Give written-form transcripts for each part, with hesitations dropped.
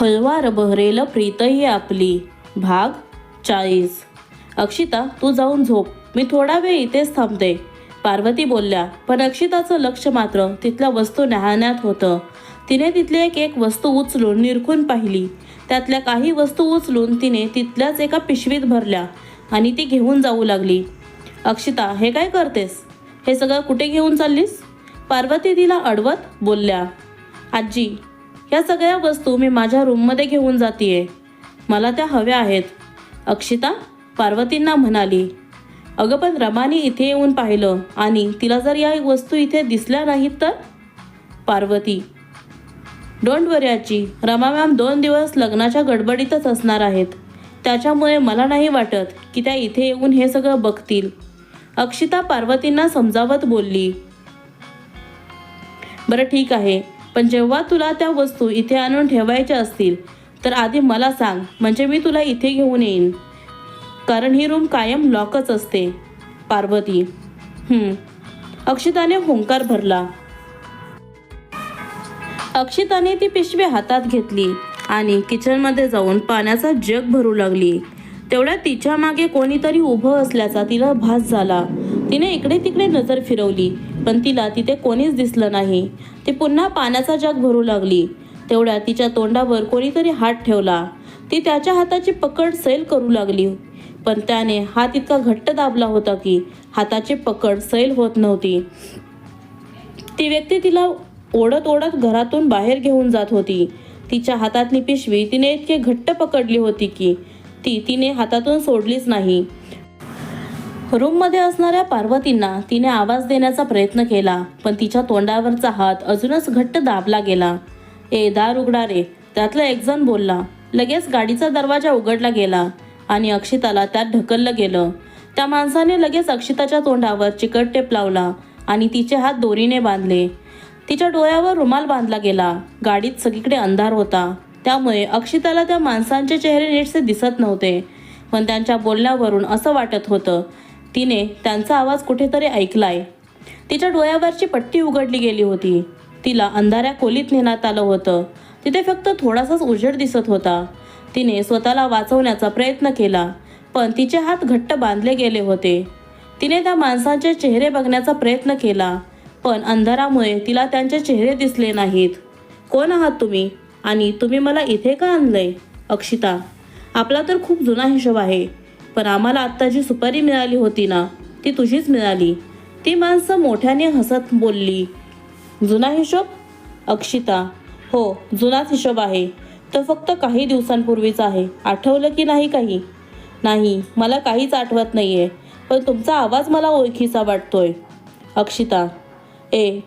हळवा बहरेल प्रीतही आपली. भाग 40. अक्षिता, तू जाऊन झोप, मी थोडा वेळ इथेच थांबते, पार्वती बोलल्या. पण अक्षिताचं लक्ष मात्र तिथल्या वस्तू न्याहाळण्यात होतं. तिने तिथली एक एक वस्तू उचलून निरखून पाहिली. त्यातल्या काही वस्तू उचलून तिने तिथल्याच एका पिशवीत भरल्या आणि ती घेऊन जाऊ लागली. अक्षिता, हे काय करतेस? हे सगळं कुठे घेऊन चाललीस? पार्वती तिला अडवत बोलल्या. आजी, या सगळ्या वस्तू मी माझ्या रूममध्ये घेऊन जातीये, मला त्या हव्या आहेत, अक्षिता पार्वतींना म्हणाली. अगं, पण रमानी इथे येऊन पाहिलं आणि तिला जर या वस्तू इथे दिसल्या नाहीत तर? पार्वती, डोंट वरी आजी, रमा मॅम 2 दिवस लग्नाच्या गडबडीतच असणार आहेत, त्याच्यामुळे मला नाही वाटत की त्या इथे येऊन हे सगळं बघतील, अक्षिता पार्वतींना समजावत बोलली. बरं ठीक आहे, पण जेव्हा तुला त्या वस्तू इथे आणून ठेवायच्या असतील तर आधी मला सांग, म्हणजे मी तुला इथे घेऊन येईन, कारण ही रूम कायम लॉकच असते. पार्वती, अक्षिताने हुंकार भरला. अक्षिताने ती पिशवी हातात घेतली आणि किचनमध्ये जाऊन पाण्याचा जग भरू लागली. तेवढ्यात तिच्या मागे कोणीतरी उभं असल्याचा तिला भास झाला. तिने इकडे तिकडे नजर फिरवली, पण तिला तिथे कोणीच दिसलं नाही. ती पुन्हा पाण्याचा जग भरू लागली. तेवढ्यात तिच्या तोंडावर कोणीतरी हात ठेवला. ती त्याच्या हाताची पकड सैल करू लागली, पण त्याने हात इतका घट्ट दाबला होता की हाताची पकड सैल होत नव्हती. ती व्यक्ती तिला ओढत ओढत घरातून बाहेर घेऊन जात होती. तिच्या हातातली पिशवी तिने इतके घट्ट पकडली होती की तिने हातातून सोडलीच नाही. रूममध्ये असणाऱ्या पार्वतींना तिने आवाज देण्याचा प्रयत्न केला, पण तिच्या तोंडावरचा हात अजूनच घट्ट दाबला गेला. ए, दार उघडा रे, त्यातला एक जण बोलला. लगेच गाडीचा दरवाजा उघडला गेला आणि अक्षिताला त्यात ढकललं गेलं. त्या माणसाने लगेच अक्षिताच्या तोंडावर चिकट टेप लावला आणि तिचे हात दोरीने बांधले. तिच्या डोळ्यावर रुमाल बांधला गेला. गाडीत सगळीकडे अंधार होता, त्यामुळे अक्षिताला त्या माणसांचे चेहरे नीटसे दिसत नव्हते, पण त्यांच्या बोलण्यावरून असं वाटत होतं तिने त्यांचा आवाज कुठेतरी ऐकलाय. तिच्या डोळ्यावरची पट्टी उघडली गेली होती. तिला अंधाऱ्या खोलीत नेण्यात आलं होतं. तिथे फक्त थोडासाच उजेड दिसत होता. तिने स्वतःला वाचवण्याचा प्रयत्न केला, पण तिचे हात घट्ट बांधले गेले होते. तिने त्या माणसांचे चेहरे बघण्याचा प्रयत्न केला, पण अंधारामुळे तिला त्यांचे चेहरे दिसले नाहीत. कोण आहात तुम्ही आणि तुम्ही मला इथे का आणलंय? अक्षिता, आपला तर खूप जुना हिशोब आहे, पण आम्हाला आत्ता जी सुपारी मिळाली होती ना, ती तुझीच मिळाली, ती माणसं मोठ्याने हसत बोलली. जुना हिशोब? अक्षिता, हो, जुनाच हिशोब आहे. तो फक्त काही दिवसांपूर्वीचा आहे. आठवलं की नाही काही? नाही, मला काहीच आठवत नाहीये, पण तुमचा आवाज मला ओळखीचा वाटतोय. अक्षिता,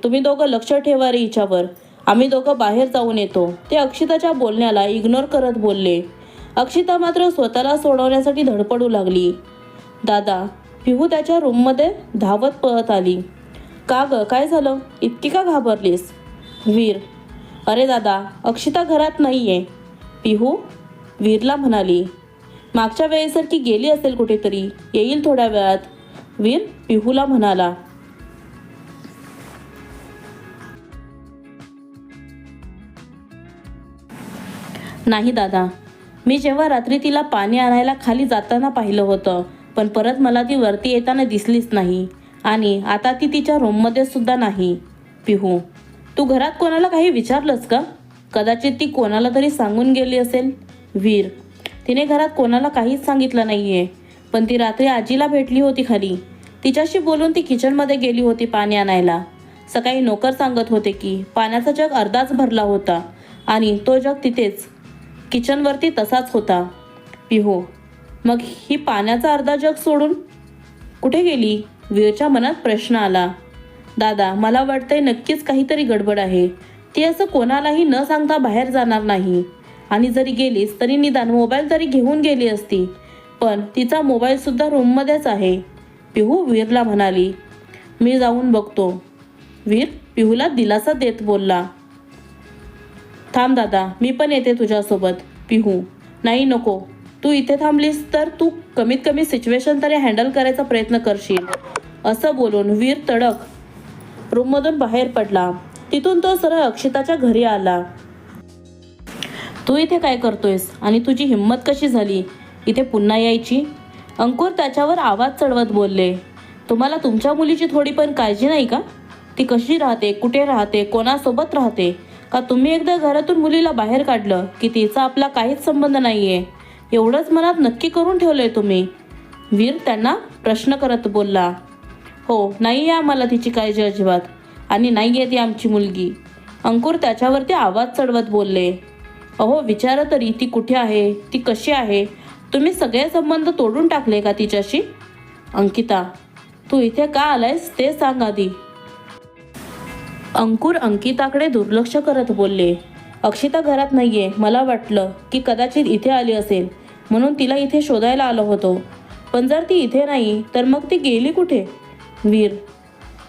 तुम्ही दोघं लक्ष ठेवा रे हिच्यावर, आम्ही दोघं बाहेर जाऊन येतो, ते अक्षिताच्या बोलण्याला इग्नोर करत बोलले. अक्षिता मात्र स्वतःला सोडवण्यासाठी धडपडू लागली. दादा, पिहू त्याच्या रूममध्ये धावत पळत आली. का ग, काय झालं? इतकी का घाबरलीस? वीर, अरे दादा, अक्षिता घरात नाहीये. पिहू? वीरला म्हणाली. मागच्या वेळेसारखी गेली असेल कुठेतरी, येईल थोड्या वेळात, वीर पिहूला म्हणाला. नाही दादा, मी जेव्हा रात्री तिला पाणी आणायला खाली जाताना पाहिलं होतं, पण परत मला ती वरती येताना दिसलीच नाही आणि आता ती तिच्या रूममध्ये सुद्धा नाही. पिहू, तू घरात कोणाला काही विचारलंस का? कदाचित ती कोणाला तरी सांगून गेली असेल. वीर, तिने घरात कोणाला काहीच सांगितलं नाहीये, पण ती रात्री आजीला भेटली होती खाली. तिच्याशी बोलून ती किचनमध्ये गेली होती पाणी आणायला. सकाळी नोकर सांगत होते की पाण्याचा जग अर्धाच भरला होता आणि तो जग तिथेच किचनवरती तसाच होता. पिहू, मग ही पाण्याचा अर्धा जग सोडून कुठे गेली? वीरच्या मनात प्रश्न आला. दादा, मला वाटतंय नक्कीच काहीतरी गडबड आहे. ती असं कोणालाही न सांगता बाहेर जाणार नाही, आणि जरी गेलीस तरी निदान मोबाईल तरी घेऊन गेली असती, पण तिचा मोबाईल सुद्धा रूममध्येच आहे. पिहू वीरला म्हणाली. मी जाऊन बघतो, वीर पिहूला दिलासा देत बोलला. थांब दादा, मी पण येते तुझ्यासोबत. पिहू, नाही नको, तू इथे थांबलीस तर तू कमीत कमी सिच्युएशन तरी हँडल करायचा प्रयत्न करशील, असं बोलून वीर तडक रूममधून बाहेर पडला. तिथून तो सरळ अक्षिताच्या घरी आला. तू इथे काय करतोयस आणि तुझी हिंमत कशी झाली इथे पुन्हा यायची? अंकुर त्याच्यावर आवाज चढवत बोलले. तुम्हाला तुमच्या मुलीची थोडी पण काळजी नाही का? ती कशी राहते, कुठे राहते, कोणासोबत राहते? का तुम्ही एकदा घरातून मुलीला बाहेर काढलं की तिचा आपला काहीच संबंध नाहीये एवढंच मनात नक्की करून ठेवलंय तुम्ही? वीर त्यांना प्रश्न करत बोलला. हो, नाही आहे आम्हाला तिची काळजी अजिबात, आणि नाही आहे ती आमची मुलगी. अंकुर त्याच्यावरती आवाज चढवत बोलले. अहो विचारा तरी, ती कुठे आहे, ती कशी आहे? तुम्ही सगळे संबंध तोडून टाकले का तिच्याशी? अंकिता, तू इथे का आलायस ते सांग आधी. अंकुर अंकिताकडे दुर्लक्ष करत बोलले. अक्षिता घरात नाहीये. मला वाटलं की कदाचित इथे आली असेल म्हणून तिला इथे शोधायला आलो होतो. पण जर ती इथे नाही तर मग ती गेली कुठे? वीर,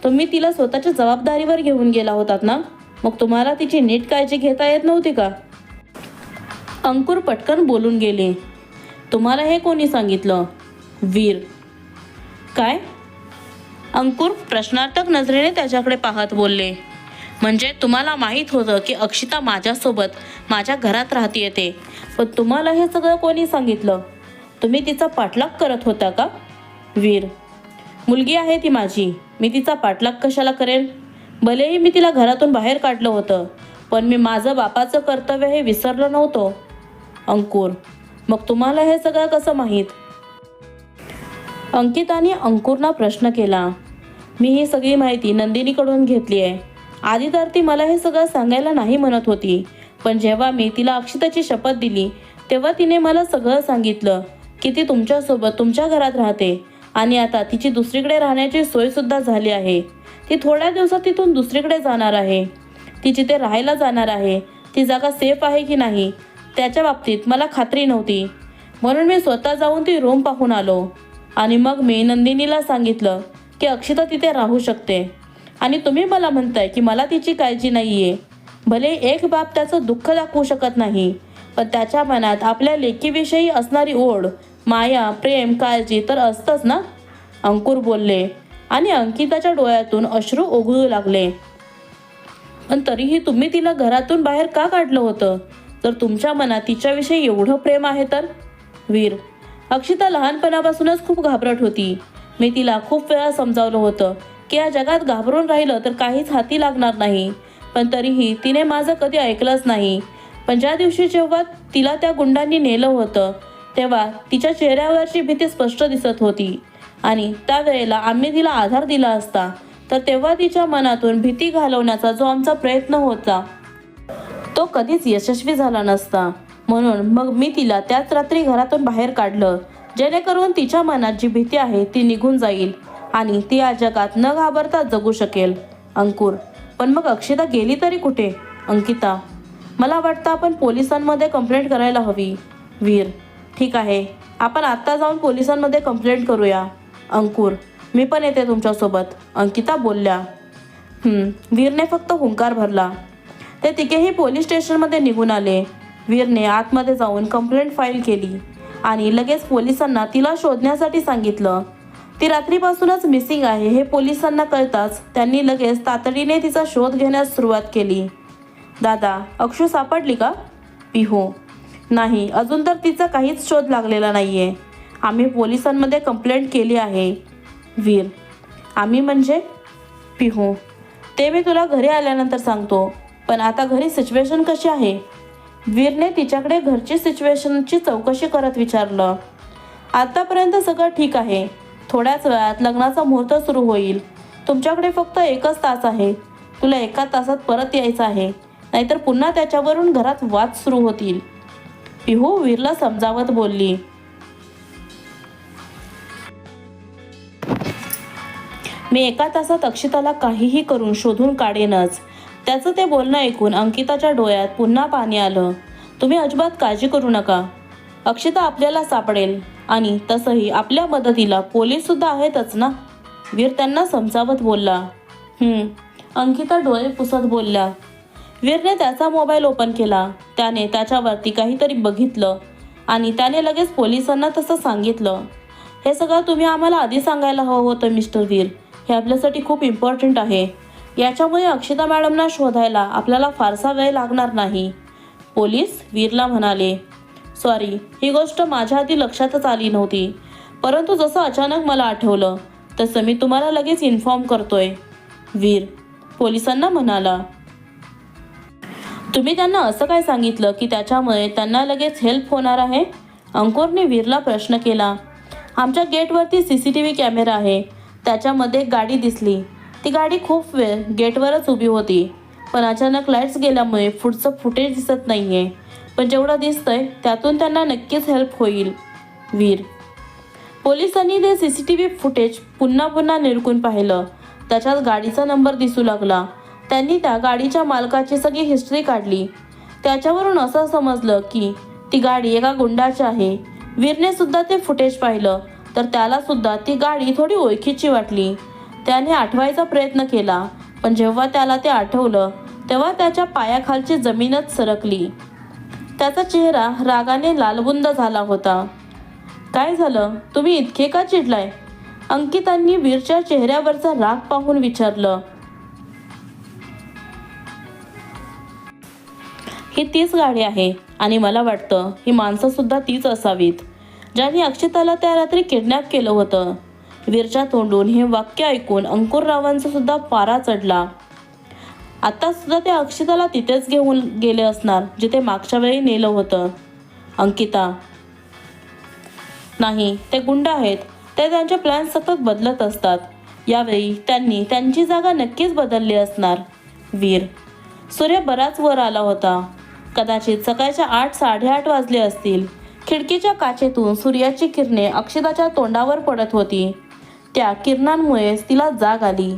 तुम्ही तिला स्वतःच्या जबाबदारीवर घेऊन गेला होतात ना, मग तुम्हाला तिची नीट काळजी घेता येत नव्हती का? अंकुर पटकन बोलून गेले. तुम्हाला हे कोणी सांगितलं? वीर, काय? अंकुर प्रश्नार्थक नजरेने त्याच्याकडे पाहत बोलले. म्हणजे तुम्हाला माहीत होतं की अक्षिता माझ्यासोबत माझ्या घरात राहते ते, पण तुम्हाला हे सगळं कोणी सांगितलं? तुम्ही तिचा पाठलाग करत होता का? वीर, मुलगी आहे ती माझी, मी तिचा पाठलाग कशाला करेन? भलेही मी तिला घरातून बाहेर काढलं होतं, पण मी माझं बापाचं कर्तव्य हे विसरलो नव्हतो. अंकुर, मग तुम्हाला हे सगळं कसं माहीत? अंकिताने अंकुरना प्रश्न केला. मी ही सगळी माहिती नंदिनीकडून घेतली आहे. आधी तर ती मला हे सगळं सांगायला नाही म्हणत होती, पण जेव्हा मी तिला अक्षिताची शपथ दिली तेव्हा तिने मला सगळं सांगितलं की ती तुमच्यासोबत तुमच्या घरात राहते आणि आता तिची दुसरीकडे राहण्याची सोयसुद्धा झाली आहे. ती थोड्या दिवसात तिथून दुसरीकडे जाणार आहे. ती जिथे राहायला जाणार आहे ती जागा सेफ आहे की नाही त्याच्या बाबतीत मला खात्री नव्हती, म्हणून मी स्वतः जाऊन ती रूम पाहून आलो. आणि मग मी नंदिनीला सांगितलं की अक्षिता तिथे राहू शकते, आणि तुम्ही मला म्हणताय की मला तिची काळजी नाही आहे. भले एक बाप त्याचं दुःख दाखवू शकत नाही, पण त्याच्या मनात आपल्या लेकीविषयी असणारी ओढ, माया, प्रेम, काळजी तर असतंच ना? अंकुर बोलले आणि अंकिताच्या डोळ्यातून अश्रू ओघळू लागले. पण तरीही तुम्ही तिला घरातून बाहेर का काढलं होतं जर तुमच्या मनात तिच्याविषयी एवढं प्रेम आहे तर? वीर, अक्षिता लहानपणापासूनच खूप घाबरट होती. मी तिला खूप वेळा समजावलं होतं की या जगात घाबरून राहिलं तर काहीच हाती लागणार नाही, पण तरीही तिने माझं कधी ऐकलंच नाही. पण ज्या दिवशी जेव्हा तिला त्या गुंडांनी नेलं होतं तेव्हा तिच्या चेहऱ्यावरची भीती स्पष्ट दिसत होती, आणि त्यावेळेला आम्ही तिला आधार दिला असता तर तेव्हा तिच्या मनातून भीती घालवण्याचा जो आमचा प्रयत्न होता तो कधीच यशस्वी झाला नसता. म्हणून मग मी तिला त्याच रात्री घरातून बाहेर काढलं, जेणेकरून तिच्या मनात जी भीती आहे ती निघून जाईल आणि ती या जगात न घाबरता जगू शकेल. अंकुर, पण मग अक्षिता गेली तरी कुठे? अंकिता, मला वाटतं आपण पोलिसांमध्ये कंप्लेंट करायला हवी. वीर, ठीक आहे, आपण आत्ता जाऊन पोलिसांमध्ये कंप्लेंट करूया. अंकुर, मी पण येते तुमच्यासोबत, अंकिता बोलल्या. वीरने फक्त हुंकार भरला. ते तिघेही पोलीस स्टेशनमध्ये निघून आले. वीरने आतमध्ये जाऊन कंप्लेंट फाईल केली आणि लगेच पोलिसांना तिला शोधण्यासाठी सांगितलं. ती रात्रीपासूनच मिसिंग आहे हे पोलिसांना कळताच त्यांनी लगेच तातडीने तिचा शोध घेण्यास सुरुवात केली. दादा, अक्षू सापडली का? पिहू, नाही, अजून तर तिचा काहीच शोध लागलेला नाहीये. आम्ही पोलिसांमध्ये कंप्लेंट केली आहे. वीर, आम्ही म्हणजे? पिहू, ते मी तुला घरी आल्यानंतर सांगतो, पण आता घरी सिच्युएशन कशी आहे? वीरने तिच्याकडे घरची सिच्युएशनची चौकशी करत विचारलं. आतापर्यंत सगळं ठीक आहे. थोड्याच वेळात लग्नाचा मुहूर्त सुरू होईल. तुमच्याकडे फक्त 1च तास आहे. तुला 1 तासात परत यायचं आहे, नाहीतर पुन्हा त्याच्यावरून घरात वाद सुरू होतील. पिहू वीरला समजावत बोलली. मी 1 तासात अक्षिताला काहीही करून शोधून काढेनच. त्याचं ते बोलणं ऐकून अंकिताच्या डोळ्यात पुन्हा पाणी आलं. तुम्ही अजिबात काळजी करू नका, अक्षिता आपल्याला सापडेल, आणि तसंही आपल्या मदतीला पोलीस सुद्धा आहेतच ना? वीर त्यांना समजावत बोलला. अंकिता डोळे पुसत बोलल्या. वीरने त्याचा मोबाईल ओपन केला. त्याने त्याच्यावरती काहीतरी बघितलं आणि त्याने लगेच पोलिसांना तसं सांगितलं. हे सगळं तुम्ही आम्हाला आधी सांगायला हवं होतं मिस्टर वीर. हे आपल्यासाठी खूप इम्पॉर्टंट आहे. याच्यामुळे अक्षिता मॅडमना शोधायला आपल्याला फारसा वेळ लागणार नाही. पोलीस वीरला म्हणाले, सॉरी, ही गोष्ट माझ्या आधी लक्षातच आली नव्हती, परंतु जसं अचानक मला आठवलं तसं मी तुम्हाला लगेच इन्फॉर्म करतोय. वीर पोलिसांना म्हणाला, तुम्ही त्यांना असं काय सांगितलं की त्याच्यामुळे त्यांना लगेच हेल्प होणार आहे? अंकुरने वीरला प्रश्न केला. आमच्या गेटवरती CCTV कॅमेरा आहे, त्याच्यामध्ये एक गाडी दिसली. ती गाडी खूप वेळ गेटवरच उभी होती, पण अचानक लाईट्स गेल्यामुळे पुढचं फुटेज दिसत नाहीये, पण जेवढं दिसतंय त्यातून त्यांना नक्कीच हेल्प होईल. वीर पोलिसांनी ते CCTV फुटेज पुन्हा पुन्हा निरखून पाहिलं. त्याच्यात गाडीचा नंबर दिसू लागला. त्यांनी त्या गाडीच्या मालकाची सगळी हिस्ट्री काढली. त्याच्यावरून असं समजलं की ती गाडी एका गुंडाची आहे. वीरने सुद्धा ते फुटेज पाहिलं तर त्याला सुद्धा ती गाडी थोडी ओळखीची वाटली. त्याने आठवायचा प्रयत्न केला, पण जेव्हा त्याला ते आठवलं तेव्हा त्याच्या पायाखालची जमीनच सरकली. त्याचा चेहरा रागाने लालबुंद झाला होता. काय झालं? तुम्ही इतके का चिडलाय? अंकितांनी वीरच्या चेहऱ्यावरचा राग पाहून विचारलं. ही तीच गाडी आहे आणि मला वाटतं ही माणसं सुद्धा तीच असावीत ज्यांनी अक्षताला त्या रात्री किडनॅप केलं होतं. वीरच्या तोंडून हे वाक्य ऐकून अंकुररावांचा सुद्धा पारा चढला. आता सुद्धा त्या अक्षताला तिथेच घेऊन गेले असणार जिथे मागच्या वेळी नेलं होतं. अंकिता, नाही, ते गुंड आहेत. ते त्यांचे प्लॅन सतत बदलत असतात. यावेळी त्यांनी त्यांची जागा नक्कीच बदलली असणार. वीर सूर्य बराच वर आला होता. कदाचित सकाळच्या 8-8:30 वाजले असतील. खिडकीच्या काचेतून सूर्याची किरणे अक्षताच्या तोंडावर पडत होती. त्या किरणांमुळेच तिला जाग आली.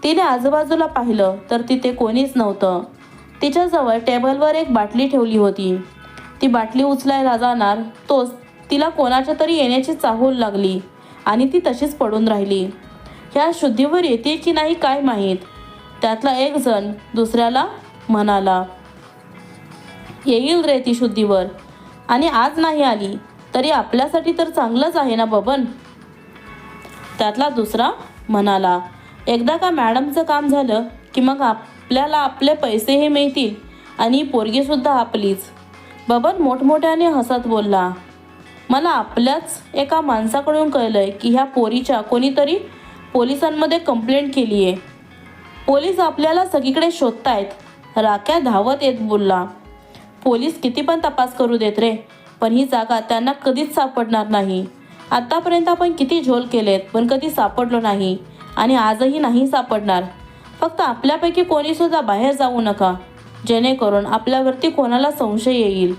तिने आजूबाजूला पाहिलं तर तिथे कोणीच नव्हतं. तिच्याजवळ टेबलवर एक बाटली ठेवली होती. ती बाटली उचलायला जाणार तोच तिला कोणाच्या तरी येण्याची चाहूल लागली आणि ती तशीच पडून राहिली. ह्या शुद्धीवर येते की नाही काय माहीत. त्यातला एक जण दुसऱ्याला म्हणाला, येईल रे ती शुद्धीवर, आणि आज नाही आली तरी आपल्यासाठी तर चांगलंच आहे ना बबन. त्यातला दुसरा म्हणाला, एकदा का मॅडमचं काम झालं की मग आपल्याला आपले पैसेही मिळतील आणि पोरगीसुद्धा आपलीच. बबन मोठमोठ्याने हसत बोलला, मला आपल्याच एका माणसाकडून कळलंय की ह्या पोरीच्या कोणीतरी पोलिसांमध्ये कंप्लेंट केली आहे. पोलीस आपल्याला सगळीकडे शोधतायत. राख्या धावत येत बोलला, पोलीस किती पण तपास करू देत रे, पण ही जागा त्यांना कधीच सापडणार नाही. आतापर्यंत आपण किती झोल केलेत पण कधी सापडलो नाही आणि आजही नाही सापडणार. फक्त आपल्यापैकी कोणीसुद्धा बाहेर जाऊ नका, जेणेकरून आपल्यावरती कोणाला संशय येईल.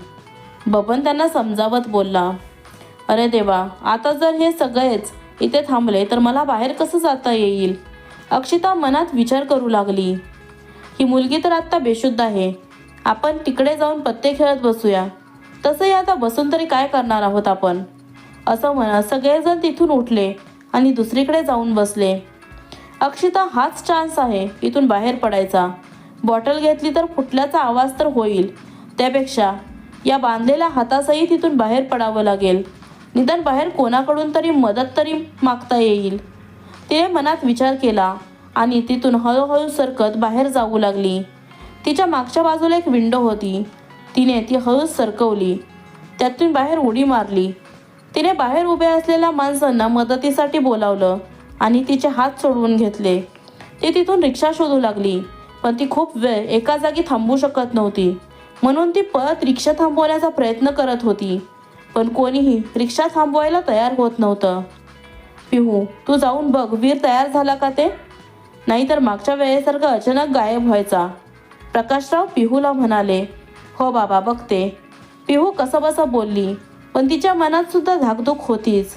बबन त्यांना समजावत बोलला. अरे देवा, आता जर हे सगळेच इथे थांबले तर मला बाहेर कसं जाता येईल? अक्षिता मनात विचार करू लागली. ही मुलगी तर आत्ता बेशुद्ध आहे. आपण तिकडे जाऊन पत्ते खेळत बसूया. तसंही आता बसून तरी काय करणार आहोत आपण? असं म्हणत सगळेजण तिथून उठले आणि दुसरीकडे जाऊन बसले. अक्षिता, हाच चान्स आहे इथून बाहेर पडायचा. बॉटल घेतली तर फुटल्याचा आवाज तर होईल, त्यापेक्षा या बांधलेल्या हातासही तिथून बाहेर पडावं लागेल. निदान बाहेर कोणाकडून तरी मदत तरी मागता येईल. तिने मनात विचार केला आणि तिथून हळूहळू सरकत बाहेर जाऊ लागली. तिच्या मागच्या बाजूला एक विंडो होती. तिने ती हळूच सरकवली. त्यातून बाहेर उडी मारली. तिने बाहेर उभ्या असलेल्या माणसांना मदतीसाठी बोलावलं आणि तिचे हात सोडवून घेतले. ती तिथून रिक्षा शोधू लागली, पण ती खूप वेळ एका जागी थांबू शकत नव्हती. म्हणून ती पळत रिक्षा थांबवण्याचा प्रयत्न करत होती, पण कोणीही रिक्षा थांबवायला तयार होत नव्हतं. पिहू, तू जाऊन बघ वीर तयार झाला का ते, नाहीतर मागच्या वेळेसारखं अचानक गायब व्हायचा. प्रकाशराव पिहूला म्हणाले. हो बाबा, बघते. पिहू कसंबसं बोलली, पण तिच्या मनात सुद्धा धाकधूक होतीच.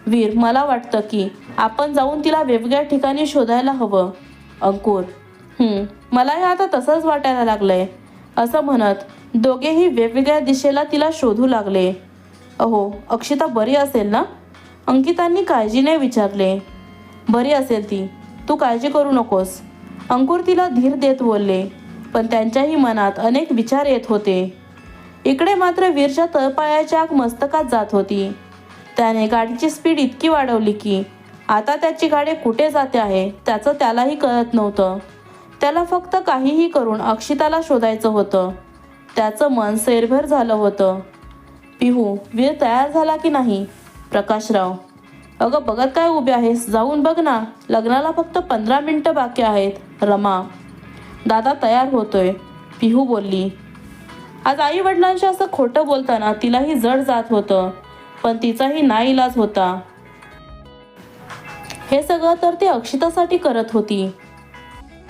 वीर, मला वाटतं की आपण जाऊन तिला वेगवेगळ्या ठिकाणी शोधायला हवं. अंकुर, मलाही आता तसंच वाटायला लागलंय. असं म्हणत दोघेही वेगवेगळ्या दिशेला तिला शोधू लागले. अहो, अक्षिता बरी असेल ना? अंकितांनी काळजीने विचारले. बरी असेल ती, तू काळजी करू नकोस, अंकुर तिला धीर देत बोलले. पण त्यांच्याही मनात अनेक विचार येत होते. इकडे मात्र वीरच्या तळपायाची आग मस्तकात जात होती. त्याने गाडीची स्पीड इतकी वाढवली की आता त्याची गाडी कुठे जाते आहे त्याचं त्यालाही कळत नव्हतं. त्याला फक्त काहीही करून अक्षिताला शोधायचं होतं. त्याचं मन सैरभर झालं होतं. पिहू, वीर तयार झाला की नाही? प्रकाशराव, अगं बघत काय उभे आहेस, जाऊन बघ ना, लग्नाला फक्त 15 मिनिटं बाकी आहेत. रमा, दादा तयार होतोय, पिहू बोलली. आज आई वडिलांशी असं खोटं बोलताना तिलाही जड जात होतं, पण तिचाही नाईलाज होता. हे सगळं तर ती अक्षितासाठी करत होती.